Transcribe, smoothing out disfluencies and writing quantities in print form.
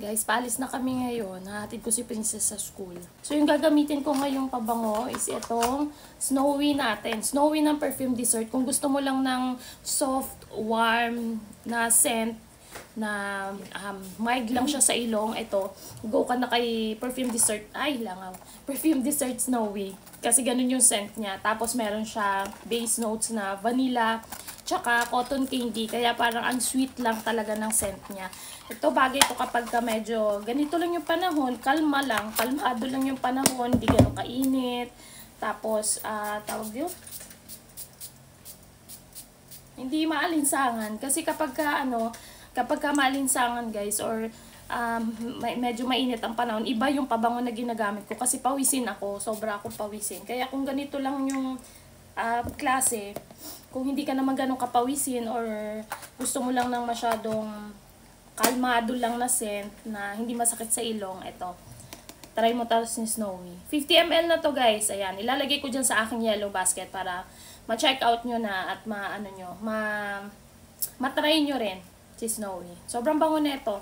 Guys, paalis na kami ngayon. Nahatid ko si Princess sa school. So, yung gagamitin ko ngayong pabango is itong Snowy natin. Snowy ng perfume dessert. Kung gusto mo lang ng soft, warm na scent na mild lang siya sa ilong, ito, go ka na kay perfume dessert. Ay, langaw. Perfume dessert Snowy. Kasi ganun yung scent niya. Tapos, meron siya base notes na vanilla, tsaka cotton candy, kaya parang ang sweet lang talaga ng scent niya. Ito, bagay ito kapag ka medyo ganito lang yung panahon, kalma lang, kalmado lang yung panahon, hindi ganun kainit. Tapos, tawag yun? Hindi maalinsangan. Kasi kapag ka maalinsangan guys, or medyo mainit ang panahon, iba yung pabango na ginagamit ko. Kasi pawisin ako, sobra akong pawisin. Kaya kung ganito lang yung klase, kung hindi ka naman ganun kapawisin or gusto mo lang ng masyadong kalmado lang na scent na hindi masakit sa ilong, ito. Try mo tapos ni Snowy. 50 ml na to guys. Ayan, ilalagay ko dyan sa aking yellow basket para ma-check out nyo na at matry nyo rin si Snowy. Sobrang bango na ito.